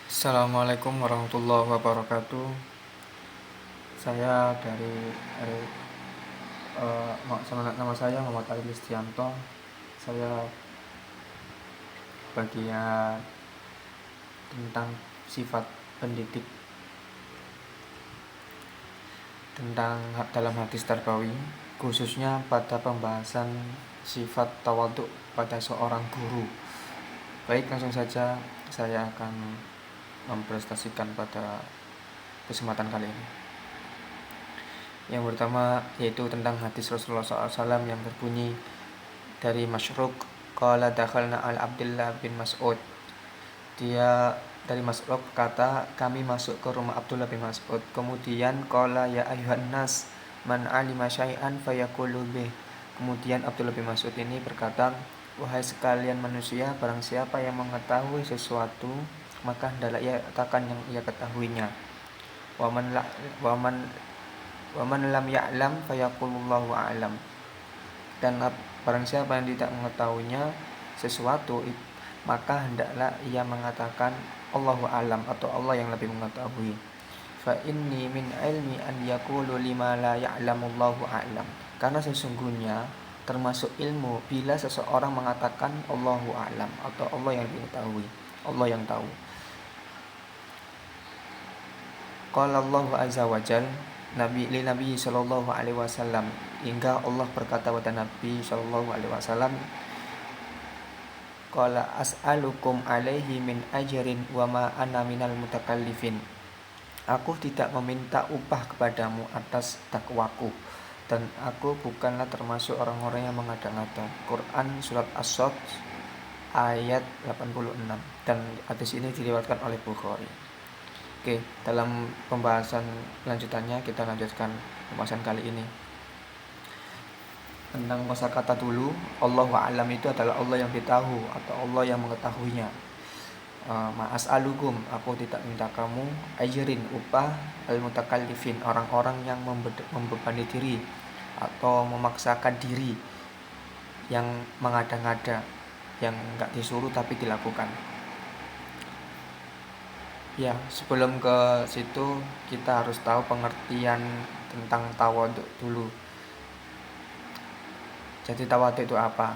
Assalamualaikum warahmatullahi wabarakatuh. Saya dari nama saya Muhammad Ali Listianto. Saya bagian tentang sifat pendidik tentang dalam hadis tarbawi, khususnya pada pembahasan sifat tawadhu pada seorang guru. Baik, langsung saja saya akan mempresentasikan pada kesempatan kali ini. Yang pertama yaitu tentang hadis Rasulullah SAW yang berbunyi dari Masyruk, qala dakhalna al Abdullah bin Mas'ud. Dia dari Mas'ud kata, kami masuk ke rumah Abdullah bin Mas'ud. Kemudian qala ya ayuhan nas man alima syai'an fayaqulu bih. Kemudian Abdullah bin Mas'ud ini berkata, wahai sekalian manusia, barang siapa yang mengetahui sesuatu, maka hendaklah ia katakan yang ia ketahuinya. Waman lam ya'lam fayaqulullahu a'lam. Dan barang siapa yang tidak mengetahuinya sesuatu, maka hendaklah ia mengatakan Allahu a'lam, atau Allah yang lebih mengetahui. Fa inni min ilmi an yaqulu lima la ya'lamullahu a'lam. Karena sesungguhnya termasuk ilmu bila seseorang mengatakan Allahu a'lam, atau Allah yang mengetahui, Allah yang tahu. Qala Allahu azza wa jalla Nabi sallallahu alaihi wasallam, hingga Allah berkata kepada Nabi sallallahu alaihi wasallam, qala as'alukum alaihi min ajrin wa ma ana minal mutakallifin. Aku tidak meminta upah kepadamu atas takwaku, dan aku bukanlah termasuk orang-orang yang mengada-ngada. Quran surat As-Sadd ayat 86. Dan hadis ini diriwayatkan oleh Bukhari. Oke, dalam pembahasan lanjutannya kita lanjutkan pembahasan kali ini tentang kosakata dulu. Allahu a'lam itu adalah Allah yang ditahu, atau Allah yang mengetahuinya. Ma'as'alukum, aku tidak minta kamu, ajrin, upah, al-mutakallifin, orang-orang yang membebani diri atau memaksakan diri, yang mengada-ngada, yang enggak disuruh tapi dilakukan. Ya, sebelum ke situ kita harus tahu pengertian tentang tawadhu dulu. Jadi tawadhu itu apa?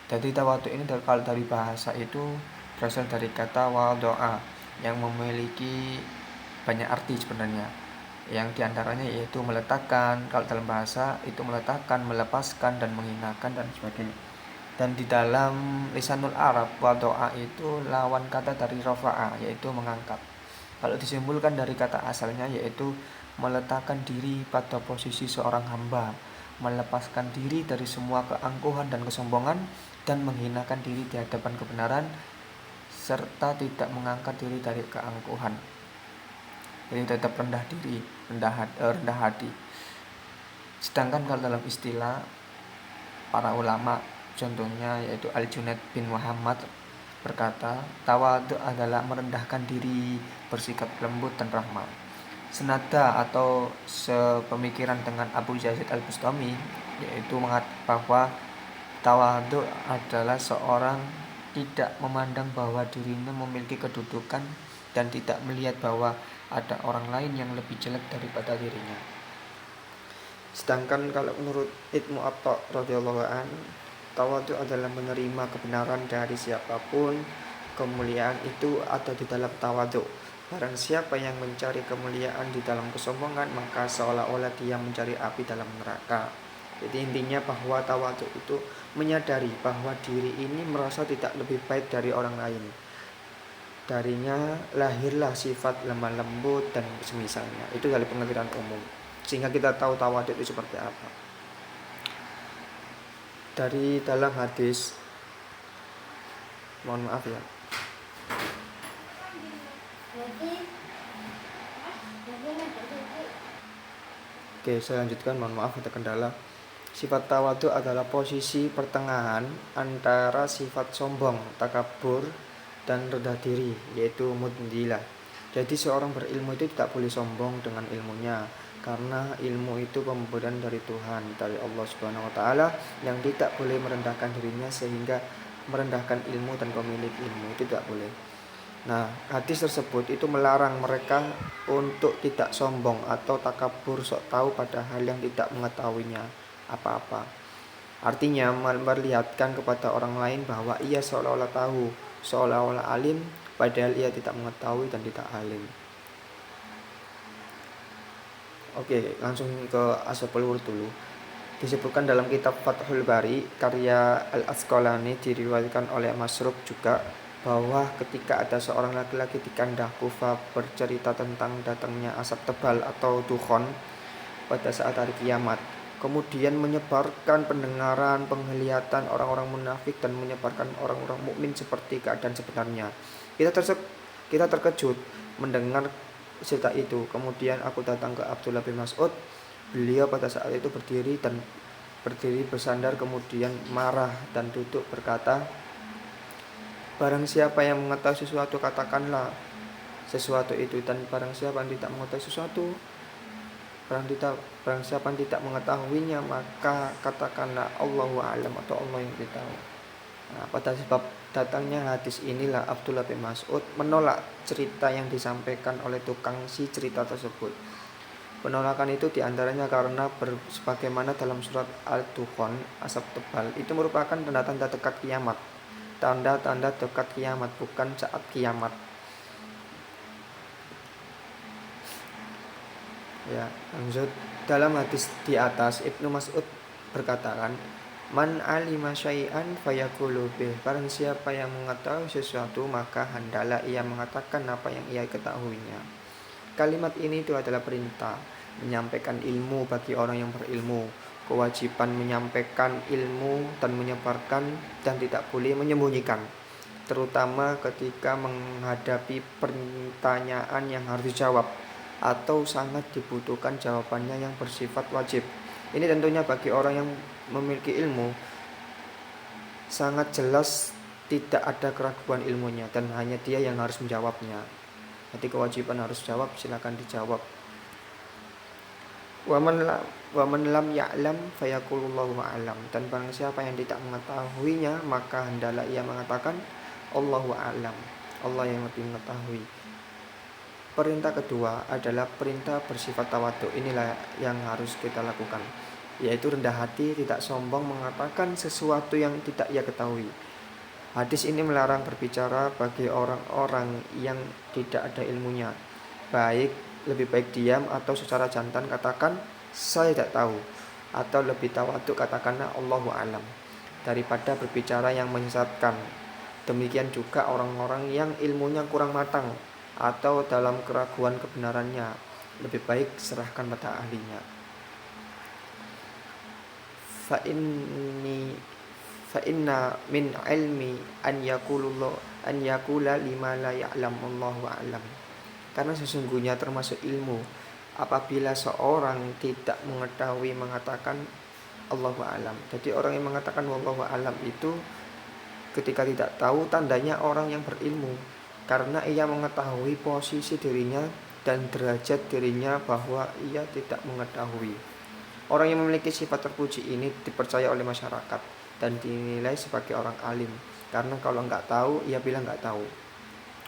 Jadi tawadhu ini kalau dari bahasa itu berasal dari kata wadoa, yang memiliki banyak arti sebenarnya. Yang diantaranya yaitu meletakkan, kalau dalam bahasa itu meletakkan, melepaskan, dan menghinakan, dan sebagainya. Dan di dalam lisanul Arab, wadoa itu lawan kata dari rafa'a, yaitu mengangkat. Kalau disimpulkan dari kata asalnya yaitu meletakkan diri pada posisi seorang hamba, melepaskan diri dari semua keangkuhan dan kesombongan, dan menghinakan diri di hadapan kebenaran, serta tidak mengangkat diri dari keangkuhan. Jadi tetap rendah diri, rendah hati. Sedangkan kalau dalam istilah para ulama, contohnya yaitu Al-Junaid bin Muhammad berkata, tawadhu adalah merendahkan diri, bersikap lembut dan rahmat. Senada atau sepemikiran dengan Abu Yazid Al-Bustami, yaitu mengatakan bahwa tawadhu adalah seorang tidak memandang bahwa dirinya memiliki kedudukan dan tidak melihat bahwa ada orang lain yang lebih jelek daripada dirinya. Sedangkan kalau menurut Ibnu Atha radhiyallahu anhu, tawadhu adalah menerima kebenaran dari siapapun. Kemuliaan itu ada di dalam tawadhu. Barang siapa yang mencari kemuliaan di dalam kesombongan, maka seolah-olah dia mencari api dalam neraka. Jadi intinya bahwa tawadhu itu menyadari bahwa diri ini merasa tidak lebih baik dari orang lain. Darinya lahirlah sifat lemah lembut dan semisalnya. Itu dari pengertian umum, sehingga kita tahu tawadhu itu seperti apa. Dari dalam hadis, mohon maaf ya. Oke, saya lanjutkan, mohon maaf ada kendala. Sifat tawadhu adalah posisi pertengahan antara sifat sombong, takabur, dan rendah diri, yaitu mudnilah. Jadi seorang berilmu itu tidak boleh sombong dengan ilmunya, karena ilmu itu pemberian dari Tuhan, dari Allah Subhanahu wa taala, yang tidak boleh merendahkan dirinya sehingga merendahkan ilmu dan pemilik ilmu, itu tidak boleh. Nah, hadis tersebut itu melarang mereka untuk tidak sombong atau takabur sok tahu padahal yang tidak mengetahuinya apa-apa. Artinya memperlihatkan kepada orang lain bahwa ia seolah-olah tahu, seolah-olah alim, padahal ia tidak mengetahui dan tidak alim. Oke, langsung ke Ashabul Wurud dulu. Disebutkan dalam kitab Fathul Bari karya Al-Asqalani, diriwayatkan oleh Masruq juga, bahwa ketika ada seorang laki-laki di Kandah Kufa bercerita tentang datangnya asap tebal atau dukhon pada saat hari kiamat, kemudian menyebarkan pendengaran, penglihatan orang-orang munafik dan menyebarkan orang-orang mukmin seperti keadaan sebenarnya. Kita terkejut mendengar cerita itu. Kemudian aku datang ke Abdullah bin Mas'ud. Beliau pada saat itu berdiri bersandar, kemudian marah dan duduk berkata, barang siapa yang mengetahui sesuatu katakanlah sesuatu itu, dan barang siapa yang tidak mengetahui sesuatu, barang siapa yang tidak mengetahuinya, maka katakanlah Allahu a'lam atau Allah yang lebih tahu. Nah, pada sebab datangnya hadis inilah Abdullah bin Mas'ud menolak cerita yang disampaikan oleh tukang si cerita tersebut. Penolakan itu diantaranya karena sebagaimana dalam surat Al-Dukhan, asap tebal itu merupakan tanda-tanda dekat kiamat. Tanda-tanda dekat kiamat, bukan saat kiamat. Ya, lanjut. Dalam hadis di atas, Ibnu Mas'ud berkatakan, man alima syai'an fayaqulu bih. Barang siapa yang mengetahui sesuatu, maka hendaklah ia mengatakan apa yang ia ketahuinya. Kalimat ini itu adalah perintah menyampaikan ilmu bagi orang yang berilmu, kewajiban menyampaikan ilmu dan menyebarkan, dan tidak boleh menyembunyikan, terutama ketika menghadapi pertanyaan yang harus dijawab atau sangat dibutuhkan jawabannya yang bersifat wajib. Ini tentunya bagi orang yang memiliki ilmu sangat jelas tidak ada keraguan ilmunya dan hanya dia yang harus menjawabnya. Jadi kewajiban harus jawab, silakan dijawab. Wa man lam ya'lam fayaqulullahu a'lam. Dan barang siapa yang tidak mengetahuinya, maka hendaklah ia mengatakan Allahu a'lam, Allah yang lebih mengetahui. Perintah kedua adalah perintah bersifat tawadhu. Inilah yang harus kita lakukan, yaitu rendah hati, tidak sombong, mengatakan sesuatu yang tidak ia ketahui. Hadis ini melarang berbicara bagi orang-orang yang tidak ada ilmunya. Lebih baik diam atau secara jantan katakan saya tidak tahu, atau lebih tawadhu katakanlah Allahu a'lam, daripada berbicara yang menyesatkan. Demikian juga orang-orang yang ilmunya kurang matang atau dalam keraguan kebenarannya, lebih baik serahkan pada ahlinya. Fa inna min ilmi an yakula lima la ya'lamullahu a'lam. Karena sesungguhnya termasuk ilmu apabila seorang tidak mengetahui mengatakan Allahu a'lam. Jadi orang yang mengatakan wallahu a'lam itu ketika tidak tahu, tandanya orang yang berilmu, karena ia mengetahui posisi dirinya dan derajat dirinya bahwa ia tidak mengetahui. Orang yang memiliki sifat terpuji ini dipercaya oleh masyarakat dan dinilai sebagai orang alim, karena kalau nggak tahu ia bilang nggak tahu.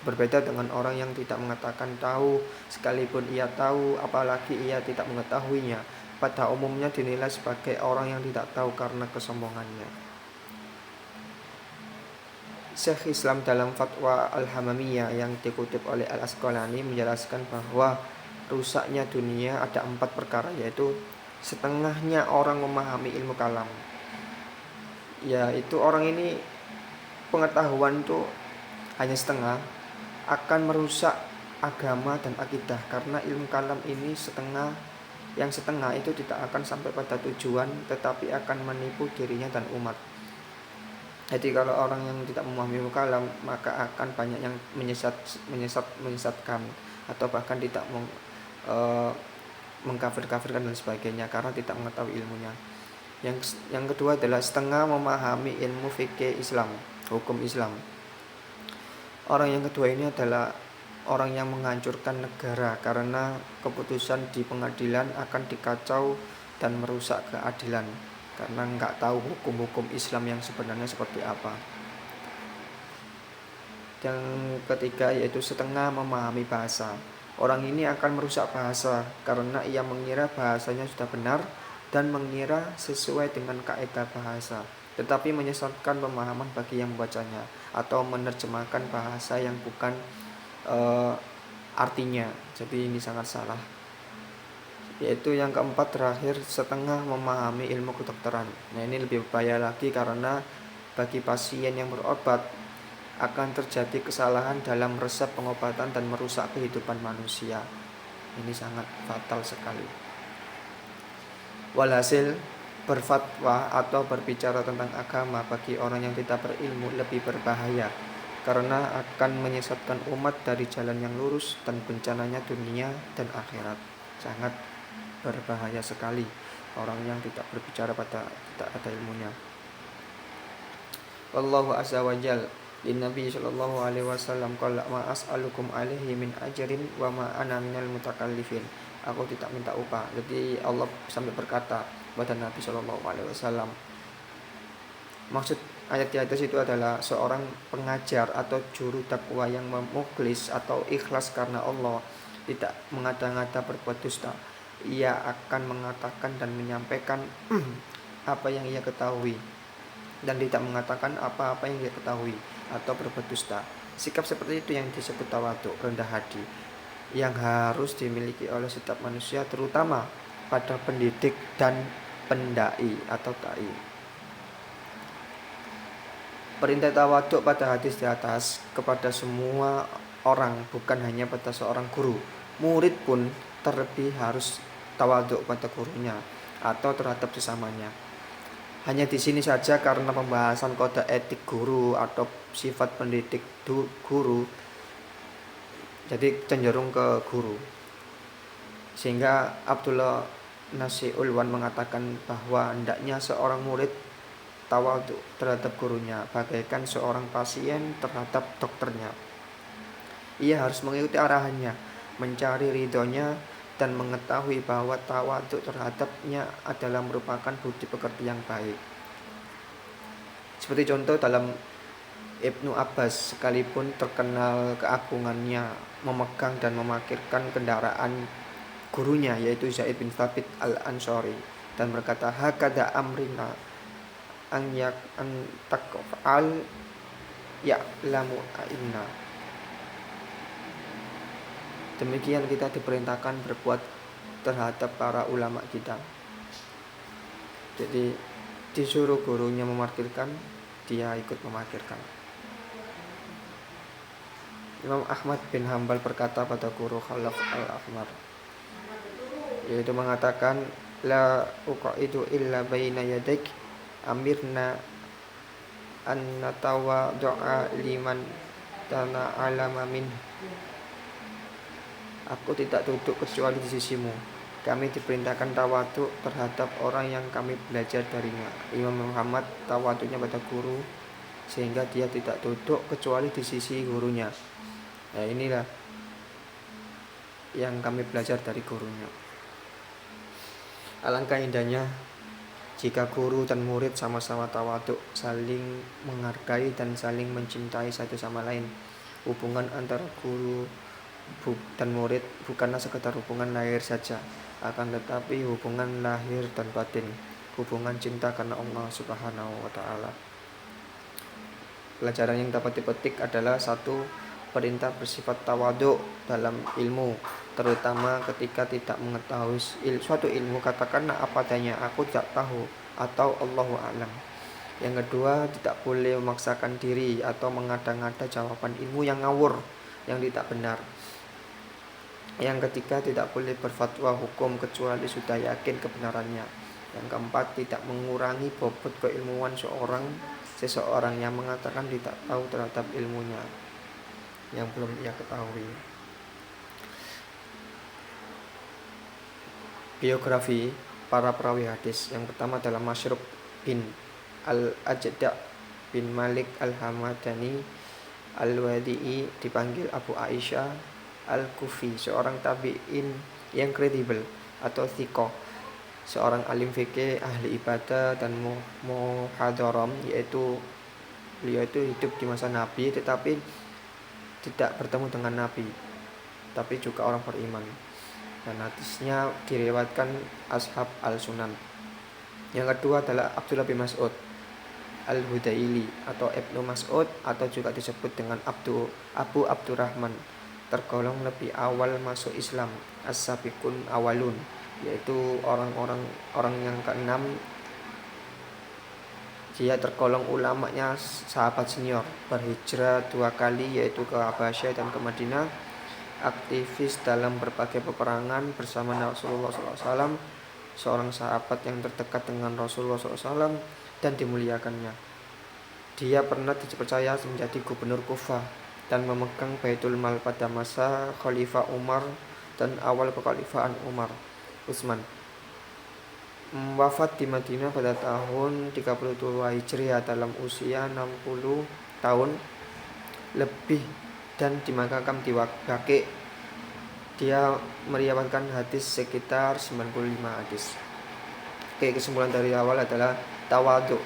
Berbeda dengan orang yang tidak mengatakan tahu, sekalipun ia tahu, apalagi ia tidak mengetahuinya, pada umumnya dinilai sebagai orang yang tidak tahu karena kesombongannya. Syekh Islam dalam fatwa Al-Hamamiyah yang dikutip oleh Al-Asqalani menjelaskan bahwa rusaknya dunia ada 4 perkara, yaitu setengahnya orang memahami ilmu kalam, yaitu orang ini pengetahuan itu hanya setengah, akan merusak agama dan akidah, karena ilmu kalam ini yang setengah itu tidak akan sampai pada tujuan, tetapi akan menipu dirinya dan umat. Jadi kalau orang yang tidak memahami ilmu kalam, maka akan banyak yang menyesatkan atau bahkan tidak mengkafir-kafirkan dan sebagainya karena tidak mengetahui ilmunya. Yang kedua adalah setengah memahami ilmu fikih Islam, hukum Islam. Orang yang kedua ini adalah orang yang menghancurkan negara karena keputusan di pengadilan akan dikacau dan merusak keadilan karena nggak tahu hukum-hukum Islam yang sebenarnya seperti apa. Yang ketiga yaitu setengah memahami bahasa. Orang ini akan merusak bahasa karena ia mengira bahasanya sudah benar dan mengira sesuai dengan kaidah bahasa, tetapi menyesatkan pemahaman bagi yang membacanya atau menerjemahkan bahasa yang bukan artinya. Jadi ini sangat salah. Yaitu yang keempat terakhir, setengah memahami ilmu kedokteran. Nah, ini lebih bahaya lagi karena bagi pasien yang berobat akan terjadi kesalahan dalam resep pengobatan dan merusak kehidupan manusia. Ini sangat fatal sekali. Walhasil, berfatwa atau berbicara tentang agama bagi orang yang tidak berilmu lebih berbahaya karena akan menyesatkan umat dari jalan yang lurus dan bencananya dunia dan akhirat. Sangat berbahaya sekali orang yang tidak berbicara pada tidak ada ilmunya. Wallahu azza wa jal Nabi sallallahu alaihi wasallam qala ma as'alukum alaihi min ajrin wa ma ana minal mutakallifin. Aku tidak minta upah. Jadi Allah sampai berkata kepada Nabi sallallahu alaihi wasallam, maksud ayat di atas itu adalah seorang pengajar atau juru dakwah yang mukhlis atau ikhlas karena Allah, tidak mengada-ngada berbuat dusta. Ia akan mengatakan dan menyampaikan apa yang ia ketahui dan tidak mengatakan apa-apa yang ia ketahui atau berbuat dusta. Sikap seperti itu yang disebut tawadhu, rendah hati, yang harus dimiliki oleh setiap manusia, terutama pada pendidik dan pendai atau dai. Perintah tawadhu pada hadis di atas kepada semua orang, bukan hanya pada seorang guru. Murid pun terlebih harus tawadhu pada gurunya atau terhadap sesamanya. Hanya di sini saja karena pembahasan kode etik guru atau sifat pendidik guru, jadi cenderung ke guru. Sehingga Abdullah Nasiulwan mengatakan bahwa hendaknya seorang murid tawadhu terhadap gurunya bagaikan seorang pasien terhadap dokternya. Ia harus mengikuti arahannya, mencari ridhonya, dan mengetahui bahwa tawadhu terhadapnya adalah merupakan budi pekerti yang baik. Seperti contoh dalam Ibnu Abbas, sekalipun terkenal keagungannya memegang dan memarkirkan kendaraan gurunya yaitu Zaid bin Thabit al-Ansari dan berkata, hakada amrina an taqfa'al ya'lamu inna. Demikian kita diperintahkan berbuat terhadap para ulama kita. Jadi disuruh gurunya memarkirkan, dia ikut memarkirkan. Imam Ahmad bin Hambal berkata pada guru Khalaf al-Ahmar, yaitu mengatakan, la uqaidu illa baina yadik amirna an natawaddu'a liman tana'alama min. Aku tidak duduk kecuali di sisimu. Kami diperintahkan tawadhu terhadap orang yang kami belajar darinya. Imam Muhammad tawadhunya pada guru sehingga dia tidak duduk kecuali di sisi gurunya. Nah, inilah yang kami belajar dari gurunya. Alangkah indahnya jika guru dan murid sama-sama tawadhu, saling menghargai dan saling mencintai satu sama lain. Hubungan antara guru dan murid bukanlah sekedar hubungan lahir saja, akan tetapi hubungan lahir dan batin, hubungan cinta karena Allah Subhanahu wa taala. Pelajaran yang dapat dipetik adalah satu, perintah bersifat tawadhu dalam ilmu, terutama ketika tidak mengetahui suatu ilmu, katakanlah apa adanya, aku tidak tahu atau Allahu a'lam. Yang kedua, tidak boleh memaksakan diri atau mengada-ngada jawaban ilmu yang ngawur, yang tidak benar. Yang ketiga, tidak boleh berfatwa hukum kecuali sudah yakin kebenarannya. Yang keempat, tidak mengurangi bobot keilmuan seseorang yang mengatakan tidak tahu terhadap ilmunya yang belum ia ketahui. Biografi para perawi hadis. Yang pertama adalah Masyruk bin Al-Ajda' bin Malik Al-Hamadani Al-Wadi'i, dipanggil Abu Aisyah Al-Kufi, seorang tabi'in yang kredibel atau thiqah, seorang alim fikih, ahli ibadah dan muhadharam, yaitu beliau itu hidup di masa Nabi tetapi tidak bertemu dengan Nabi, tapi juga orang beriman. Dan hadisnya diriwayatkan ashab al-sunan. Yang kedua adalah Abdullah bin Mas'ud al-Hudaili atau Ibnu Mas'ud, atau juga disebut dengan Abu Abdurrahman, tergolong lebih awal masuk Islam, as-sabiqun awalun, yaitu orang yang keenam. Dia tergolong ulamanya sahabat senior, berhijrah 2 kali, yaitu ke Habasyah dan ke Madinah. Aktivis dalam berbagai peperangan bersama Rasulullah SAW, seorang sahabat yang terdekat dengan Rasulullah SAW dan dimuliakannya. Dia pernah dipercaya menjadi gubernur Kufah dan memegang Baitul Mal pada masa Khalifah Umar dan awal kekhalifahan Utsman. Wafat di Madinah pada tahun 32 Hijriah dalam usia 60 tahun lebih dan dimakamkan di Baqi. Dia meriwayatkan hadis sekitar 95 hadis. Oke, kesimpulan dari awal adalah tawadhu.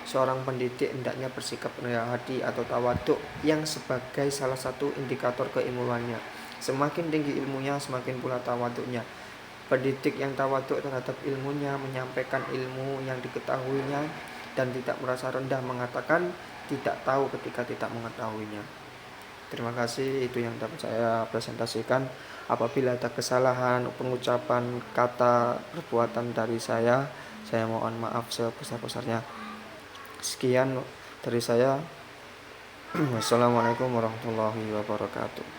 Seorang pendidik hendaknya bersikap rendah hati atau tawadhu yang sebagai salah satu indikator keilmuannya. Semakin tinggi ilmunya, semakin pula tawadhunya. Pendidik yang tawadhu terhadap ilmunya, menyampaikan ilmu yang diketahuinya dan tidak merasa rendah, mengatakan tidak tahu ketika tidak mengetahuinya. Terima kasih, itu yang dapat saya presentasikan. Apabila ada kesalahan pengucapan kata perbuatan dari saya mohon maaf sebesar-besarnya. Sekian dari saya. Wassalamualaikum warahmatullahi wabarakatuh.